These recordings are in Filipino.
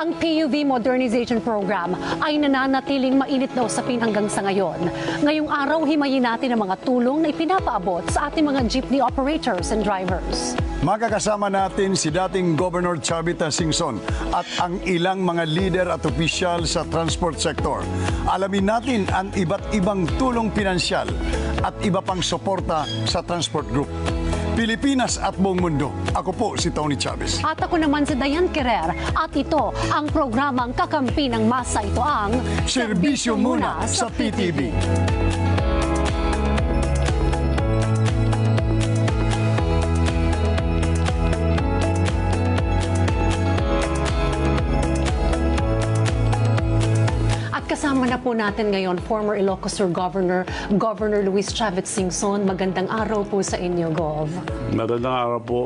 Ang PUV Modernization Program ay nananatiling mainit na usapin hanggang sa ngayon. Ngayong araw, himayin natin ang mga tulong na ipinapaabot sa ating mga jeepney operators and drivers. Makakasama natin si dating Governor Chavita Singson at ang ilang mga leader at opisyal sa transport sector. Alamin natin ang iba't ibang tulong pinansyal at iba pang suporta sa transport group. Pilipinas at buong mundo. Ako po si Tony Chavez. At ako naman si Diane Querer. At ito ang programang kakampi ng masa. Ito ang Serbisyo Muna sa PTV. Kasama na po natin ngayon, former Ilocos Sur Governor Luis Chavez Singson. Magandang araw po sa inyo, Gov. Magandang araw po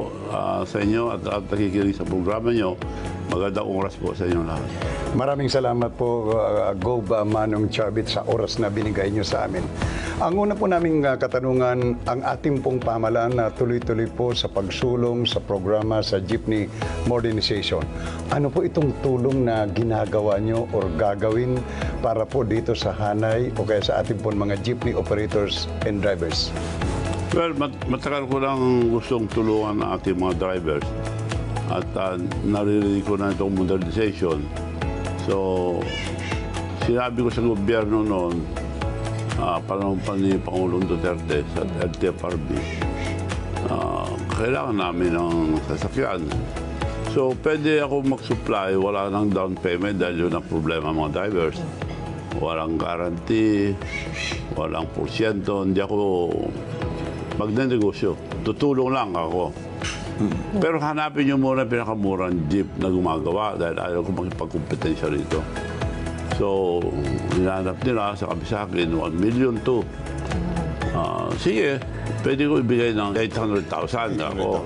sa inyo at nakikinig sa programa nyo. Magandang oras po sa inyo lahat. Maraming salamat po, Gov Manong Chavez, sa oras na binigay nyo sa amin. Ang una po naming katanungan, ang ating pong pamahalaan na tuloy-tuloy po sa pagsulong sa programa sa jeepney modernization. Ano po itong tulong na ginagawa nyo or gagawin para po dito sa hanay o kaya sa ating pong mga jeepney operators and drivers? Well, matagal ko lang gustong tulungan ang ating mga drivers at naririnig ko na itong modernization. So, sinabi ko sa gobyerno noon, panahon pa ni Pangulong Duterte sa LTFRB, kailangan namin ng sasakyan. So, pwede ako mag-supply, wala nang down payment dahil yun ang problema ng mga drivers. Walang guarantee, walang porsyento, hindi ako magnenegosyo. Tutulong lang ako. Pero hanapin nyo muna pinakamurang jeep na gumagawa dahil ayaw ko makipagkompetensya rito. So, hinahanap nila, sabi sa akin, 1 million to. Sige, pwede ko ibigay ng 800,000 ako.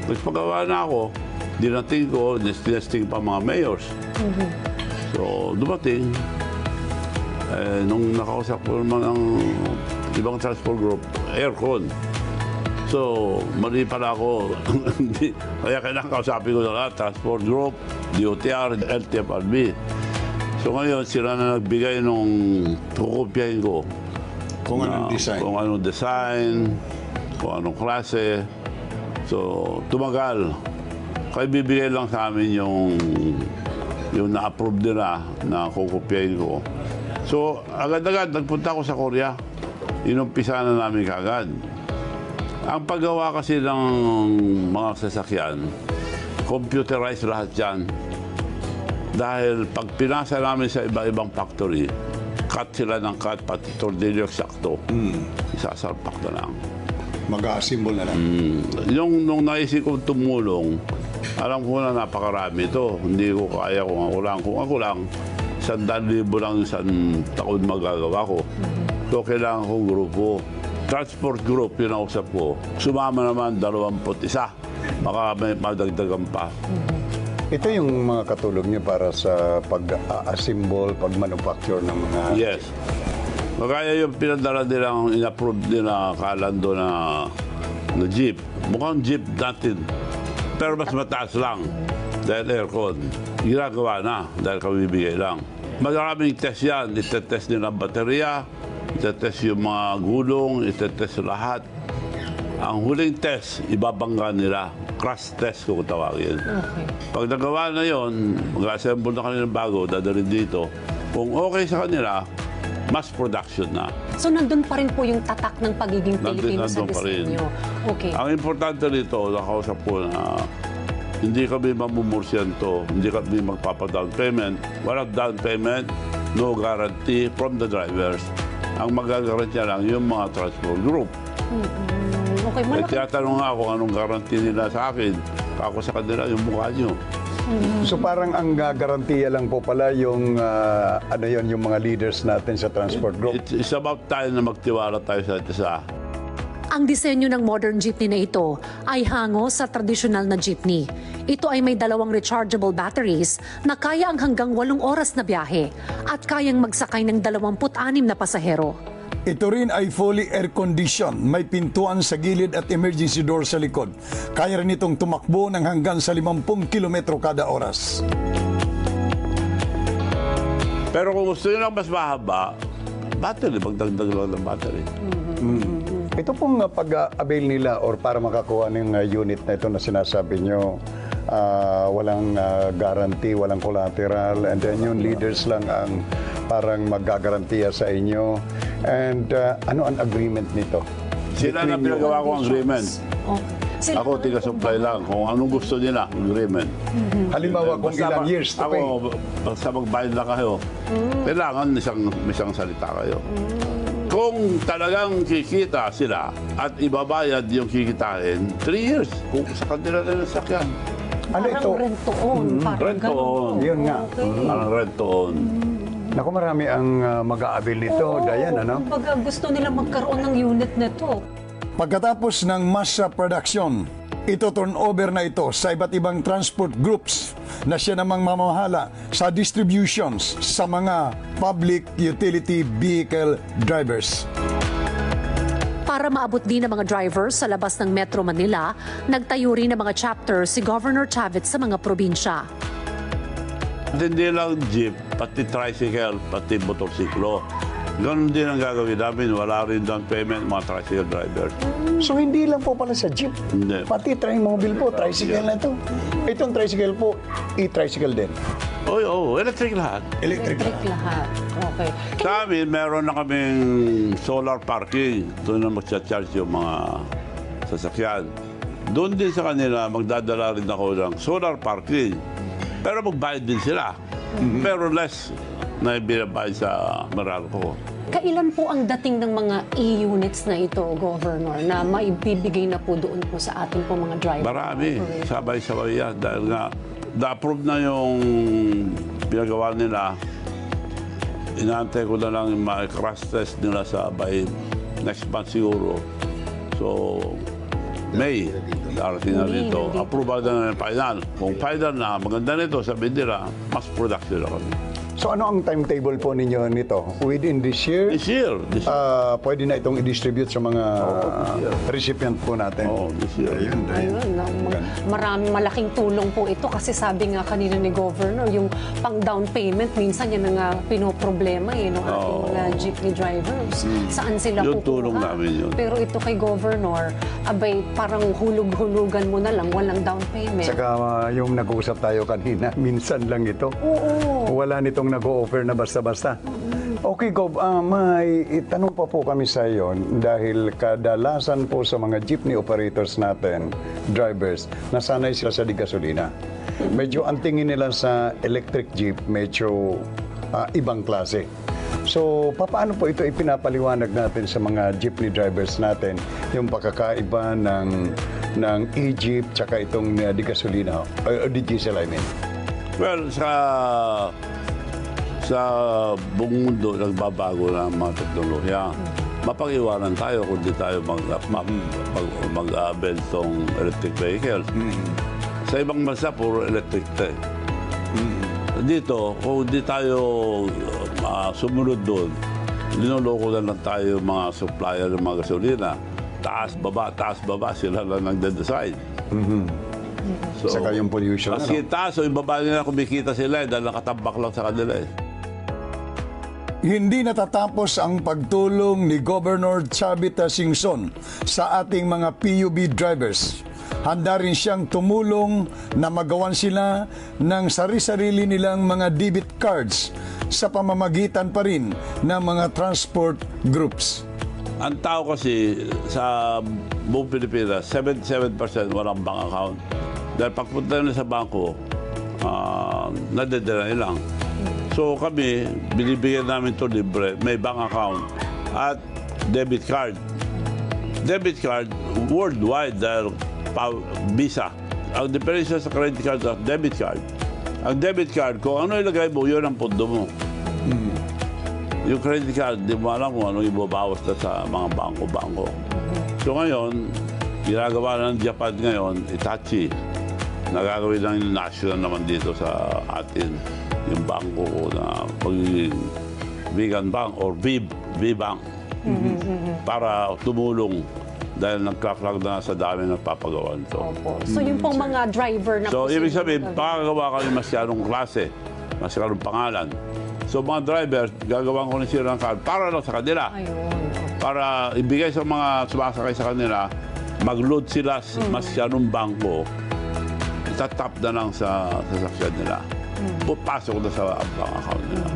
Nagpagawa na ako, dinating ko, nesting pa mga mayors. So, dumating. Nung nakausap ko naman ang ibang transport group, aircon. So, mali pala ako. Kaya kailangan kausapin ko na lahat, transport group, DOTR, LTFRB. So ngayon, sila na nagbigay nung kukopyahin ko. Kung anong design. Kung anong design, kung anong klase. So, tumagal. Kaya bibigay lang sa amin yung na-approve nila na kukopyahin ko. So, agad-agad, nagpunta ako sa Korea. Inumpisa na namin kagad. Ang paggawa kasi ng mga sasakyan, computerized lahat yan. Dahil pag pinasa namin sa iba-ibang factory, cut sila ng cut, pati tornilyo eksakto. Isasalpak na lang. Mag-a-assemble na lang. Nung naisip kong tumulong, alam ko na napakarami ito. Hindi ko kaya kung ako lang. Kung ako lang, 100,000 lang isang taon magagawa ko. So kailangan kong grupo. Transport group, yung nausap ko. Sumama naman 21. Baka may madagdagan pa. Ito yung mga katulong niyo para sa pag-assemble, pag-manufacture ng mga... Yes. Kaya yung pinadala nilang in-approve nila kalando na jeep. Mukhang jeep natin. Pero mas mataas lang dahil aircon. Ginagawa na dahil kabibigay lang. Maraming test yan. Itetest nila ang baterya, itetest yung mga gulong, itetest lahat. Ang huling test, ibabangga nila. Crash test kung tawagin. Okay. Pag nagawa na yon, mag-assemble na kanila bago, dadalhin dito. Kung okay sa kanila, mass production na. So, nandun pa rin po yung tatak ng pagiging Pilipino sa Nandun pa rin. disenyo. Okay. Ang importante nito, nakausap ko na hindi kami mamumursyento, hindi kami magpapadown payment. Walang down payment, no guarantee from the drivers. Ang magagarantiya lang yung mga transport group. Okay, At tinatanong nga kung anong guarantee nila sa akin. Ako sa kanila yung mukha nyo. So parang ang garantiya lang po pala yung yung mga leaders natin sa transport group. It's about time na magtiwala tayo sa isa. Ang disenyo ng modern jeepney na ito ay hango sa tradisyonal na jeepney. Ito ay may 2 rechargeable batteries na kaya ang hanggang 8 oras na biyahe at kayang magsakay ng 26 na pasahero. Ito rin ay fully air-conditioned, may pintuan sa gilid at emergency door sa likod. Kaya rin itong tumakbo ng hanggang sa 50 kilometro kada oras. Pero kung gusto nyo lang mas mahaba, battery, magdagdag lang ng battery. Ito pong pag-avail nila or para makakuha ng unit na ito na sinasabi nyo, walang guarantee, walang collateral, and then yung leaders lang ang parang magagarantiya sa inyo. And ano ang agreement nito? Sila na pinagawa ko ang agreement. Okay. Ako, tiga-supply lang. Kung anong gusto nila, agreement. Halimbawa kung ilang years to pay. Ako, basta magbayad lang kayo, kailangan isang salita kayo. Kung talagang kikita sila at ibabayad yung kikitain, 3 years. Kung sa kanila na nasakyan. Ano ito? Parang rent-to-own. Parang Rent-to-own. Yun nga. Parang rent-to-own. Naku, marami ang mag-aabil nito, Dayan, ano? Kumbaga gusto nila magkaroon ng unit na to. Pagkatapos ng mass production, ito turnover na ito sa iba't ibang transport groups na siya namang mamahala sa distributions sa mga public utility vehicle drivers. Para maabot din ng mga drivers sa labas ng Metro Manila, nagtayo rin ng mga chapter si Governor Chavit sa mga probinsya. At hindi lang jeep, pati tricycle, pati motorsiklo. Ganon din ang gagawin namin. Wala rin down payment mga tricycle drivers. So hindi lang po pala sa jeep. Hindi. Pati Trimobile po, tricycle na ito. Itong tricycle po, e-tricycle din. Oo, electric lahat. Electric. Lahat. Okay. Sa amin, meron na kaming solar parking. Doon na magcha-charge yung mga sasakyan. Doon din sa kanila, magdadala rin ako ng solar parking. Pero magbayad din sila. Pero less na binabayad sa Meralco. Kailan po ang dating ng mga e-units na ito, Governor, na maibibigay na po doon po sa ating po mga driver? Marami. Sabay-sabay yan. Dahil nga, na-approve na yung pinagawa nila. Inaantay ko na lang yung crash test nila sa by next month siguro. So, May, darating na dito. Approve na ng final. Kung final na, maganda nito, sabihin nila, mass production na kami. So ano ang timetable po ninyo nito? Within this year? This year. Pwede na itong i-distribute sa mga recipient po natin. This year. Ayun. Maraming malaking tulong po ito kasi sabi nga kanina ni Governor, yung pang down payment, minsan yan nga pinoproblema ng ating mga jeepney drivers. Saan sila Yung kukuha? tulong namin yun. Pero ito kay Governor, abay parang hulug-hulugan mo na lang, walang down payment. Saka yung nag-uusap tayo kanina, minsan lang ito. Oo. Wala nitong nag-o-offer na basta-basta. Okay, Gob, may itanong pa po kami sa iyo dahil kadalasan po sa mga jeepney operators natin, drivers, nasanay sila sa gasolina. Medyo ang tingin nila sa electric jeep, medyo ibang klase. So, paano po ito ipinapaliwanag natin sa mga jeepney drivers natin, yung pagkakaiba ng e-jeep tsaka itong di gasolina, o di diesel, I mean? Well, sa buong mundo, nagbabago na ang mga teknolohiya. Mapag-iwanan tayo kung di tayo mag-abel tong electric vehicles. Sa ibang bansa, puro electric tayo. Dito, kung di tayo sumunod doon, linoloko na lang tayo mga supplier ng mga gasolina. Taas, baba, sila lang nagde-decide. So, Saka yung pollution. kasi taas o yung baba nila kumikita sila dahil nakatambak lang sa kanila Hindi natatapos ang pagtulong ni Governor Chavit Singson sa ating mga PUV drivers. Handa rin siyang tumulong na magawan sila ng sari-sarili nilang mga debit cards sa pamamagitan pa rin ng mga transport groups. Ang tao kasi sa buong Pilipinas, 77% walang bank account. Dahil pagpunta nila sa bangko, nadedala lang. So kami, binibigyan namin ito libre. May bank account at debit card. Debit card worldwide dahil Visa. Ang diferensya sa credit card at debit card. Ang debit card, kung ano ilagay mo, yun ang pondo mo. Yung credit card, di mo alam kung ano ibabawas na sa mga bangko-bangko. So ngayon, ginagawa ng Japan ngayon, Itachi. Nagagawin ng national naman dito sa atin yung bangko ko na pagiging vegan bank or V-Bank para tumulong dahil nagkaklag na sa dami ng papagawan to. Opo. So yung pong mga driver na So ibig sabihin, pakagawa kami masyadong klase, masyadong pangalan So mga driver, gagawan ko na sila ng card para lang sa kanila. Ayun. Para ibigay sa mga sumasakay sa kanila, mag-load sila mas ng bangko, itatap na lang sa sasakyan nila. Pupasok na sa bank account nila.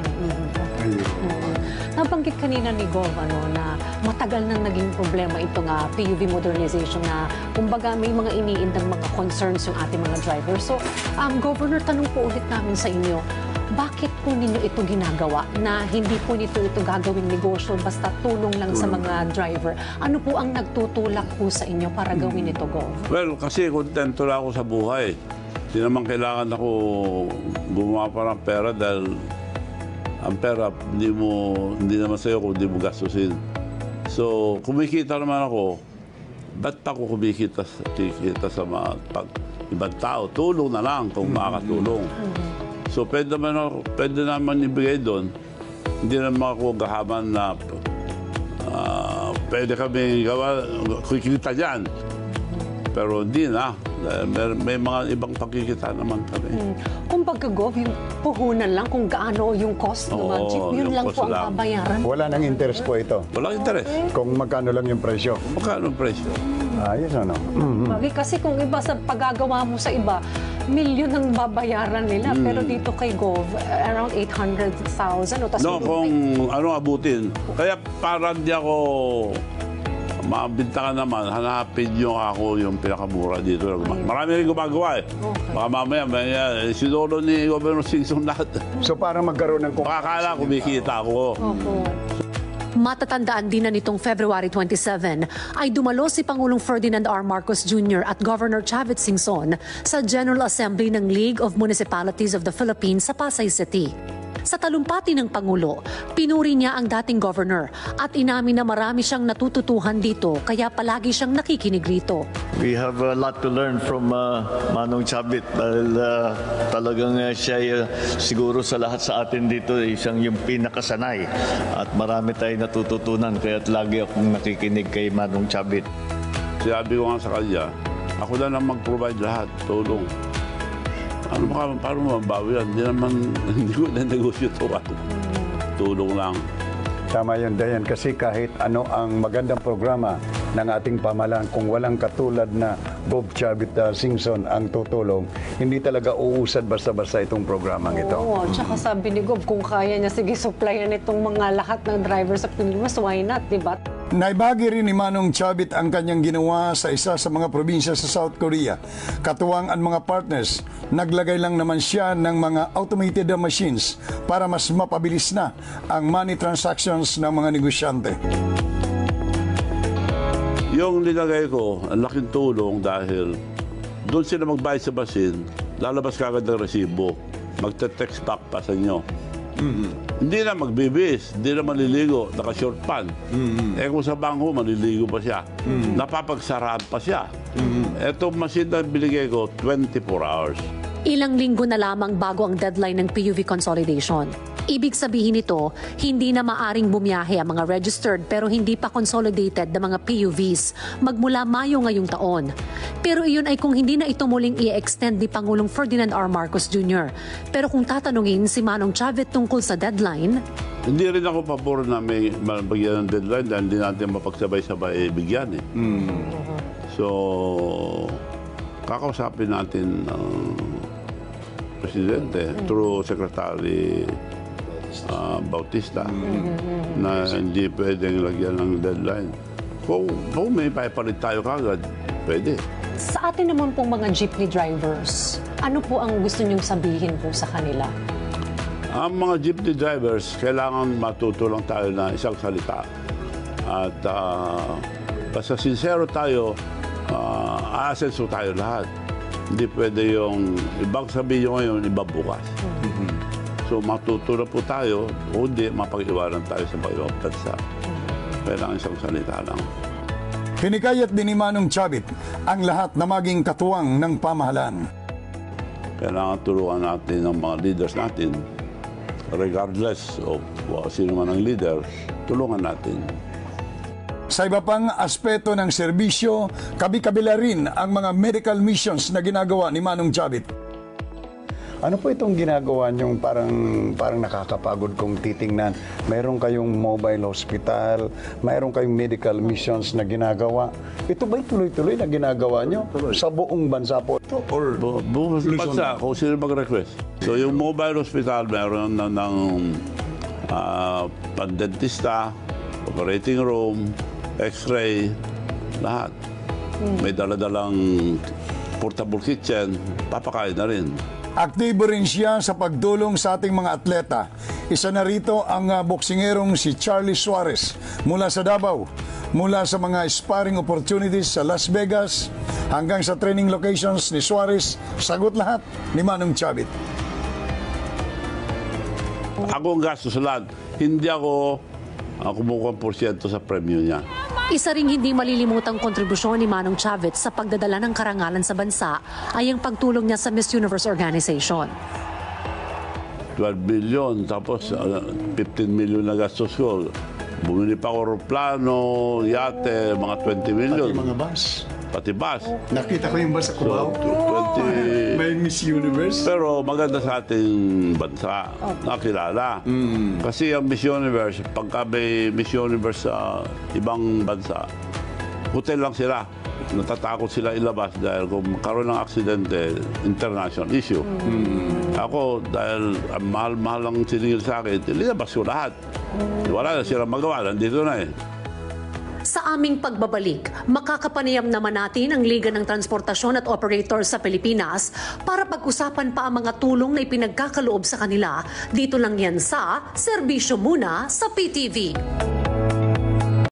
Nabanggit kanina ni Gov na matagal nang naging problema ito nga PUV modernization na kumbaga may mga iniindang mga concerns yung ating mga drivers. So, Governor, tanong po ulit namin sa inyo, bakit po ninyo ito ginagawa na hindi po ito gagawing negosyo basta tulong lang sa mga driver? Ano po ang nagtutulak po sa inyo para gawin ito, Gov? Well, kasi kontento lang ako sa buhay. Hindi naman kailangan ako gumawa pa ng pera dahil ang pera hindi naman sa'yo kung hindi mo gastusin. So, kumikita naman ako, ba't ako kumikita sa mga ibang tao? Tulong na lang kung makakatulong. So, pwede naman ibigay doon. Hindi naman ako gahaman na pwede kami kikita dyan. Pero hindi na. May mga ibang pagkikita naman kami. Kung pagka-Gov, yung puhunan lang kung gaano yung cost ng mga jeep, yun lang po ang babayaran. Wala nang interest po ito. Walang interes. Kung magkano lang yung presyo. Magkano ang presyo? Ayos ano. Bagay, kasi kung iba sa paggagawa mo sa iba, milyon ang babayaran nila. Pero dito kay Gov, around 800,000. No, kung ano abutin. Kaya para hindi ako mabintangan naman, hanapin nyo ako yung pinakamura dito. Marami rin gumagawa eh. Okay. Baka mamaya, sinolo ni Governor Singson lahat. So para magkaroon ng Makakala, kumikita ako. Opo. Matatandaan din na nitong February 27 ay dumalo si Pangulong Ferdinand R. Marcos Jr. at Governor Chavit Singson sa General Assembly ng League of Municipalities of the Philippines sa Pasay City. Sa talumpati ng Pangulo, pinuri niya ang dating governor at inamin na marami siyang natututuhan dito kaya palagi siyang nakikinig rito. We have a lot to learn from Manong Chavit dahil talagang siya siguro sa lahat sa atin dito isang yung pinakasanay at marami tayong natututunan kaya lagi akong nakikinig kay Manong Chavit. Sabi ko nga sa kanya, ako na lang mag-provide lahat, tulong. Ano ba, paano mabawi yan? Hindi ko na negosyo ito. Tulong lang. Tama yun, Dayan, kasi kahit ano ang magandang programa ng ating pamahalaan, kung walang katulad na Gov Chavit Singson ang tutulong, hindi talaga uusad basta-basta itong programang ito. Oo, tsaka sabi ni Gov, kung kaya niya, sige, supplyan itong mga lahat ng driver sa Pilipinas, why not, di ba? Naibagi rin ni Manong Chavit ang kanyang ginawa sa isa sa mga probinsya sa South Korea. Katuwang ang mga partners, naglagay lang naman siya ng mga automated machines para mas mapabilis na ang money transactions ng mga negosyante. Yung nilagay ko, ang laking tulong dahil doon sila magbayad sa machine, lalabas kagad ng resibo. Magte-text back pa sa inyo. Hindi na magbibis, hindi na maliligo, naka-short pan. Eh kung sa bangko, maliligo pa siya. Napapagsaraan pa siya. Etong machine na binigay ko, 24 hours. Ilang linggo na lamang bago ang deadline ng PUV consolidation. Ibig sabihin nito, hindi na maaring bumiyahe ang mga registered pero hindi pa consolidated na mga PUVs magmula Mayo ngayong taon. Pero iyon ay kung hindi na ito muling i-extend ni Pangulong Ferdinand R. Marcos Jr. Pero kung tatanungin si Manong Chavit tungkol sa deadline, hindi rin ako pabor na may mabagyan ng deadline dahil hindi natin mapagsabay-sabay bigyan eh. So, kakausapin natin ang Presidente through Secretary Bautista na hindi pwedeng lagyan ng deadline. Kung may papalit tayo kagad, pwede. Sa atin naman pong mga jeepney drivers, ano po ang gusto niyong sabihin po sa kanila? Ang mga jeepney drivers, kailangan matuto lang tayo na isang salita. At basta sincero tayo, aasenso tayo lahat. Hindi pwede yung ibang sabihin ngayon, iba bukas. So matuto na po tayo, o hindi, mapag-iwanan tayo sa ibang bansa. Kailangan isang salita lang. Hinikayat din ni Manong Chavit ang lahat na maging katuwang ng pamahalaan. Kailangan tulungan natin ang mga leaders natin. Regardless of sino man ang leader, tulungan natin. Sa iba pang aspeto ng serbisyo, kabi-kabila rin ang mga medical missions na ginagawa ni Manong Chavit. Ano po itong ginagawa niyong parang nakakapagod kong titingnan? Mayroon kayong mobile hospital, mayroon kayong medical missions na ginagawa. Ito ba'y tuloy-tuloy na ginagawa niyo sa buong bansa po ito? Or Buong bansa, kung sino mag-request. So yung mobile hospital, meron na ng pandentista, operating room, x-ray, lahat. May dala-dalang portable kitchen, papakain na rin. Aktibo rin siya sa pagdulong sa ating mga atleta. Isa na rito ang boksingerong si Charlie Suarez mula sa Davao. Mula sa mga sparring opportunities sa Las Vegas hanggang sa training locations ni Suarez, sagot lahat ni Manong Chavit. Ako ang gastos lahat. Hindi ako kumukuha ng porsyento sa premyo niya. Isa ring hindi malilimutang kontribusyon ni Manong Chavit sa pagdadala ng karangalan sa bansa ay ang pagtulong niya sa Miss Universe organization. 12 billion, tapos 15 million na gastos ko. Bumili pa ako aeroplano, yate, mga 20 million. mga bus. Pati bus. Nakita ko yung bus sa So, Cubao. 20... May Miss Universe. Pero maganda sa ating bansa, nakilala. Kasi ang Miss Universe, pagka may Miss Universe sa ibang bansa, hotel lang sila. Natatakot sila ilabas dahil kung magkaroon ng aksidente, international issue. Ako, dahil ang mahal-mahal ang siningil sa akin, ilabas ko lahat. Wala na silang magawa, nandito na eh. Sa aming pagbabalik, makakapanayam naman natin ang Liga ng Transportasyon at Operators sa Pilipinas para pag-usapan pa ang mga tulong na ipinagkakaloob sa kanila. Dito lang yan sa Serbisyo Muna sa PTV.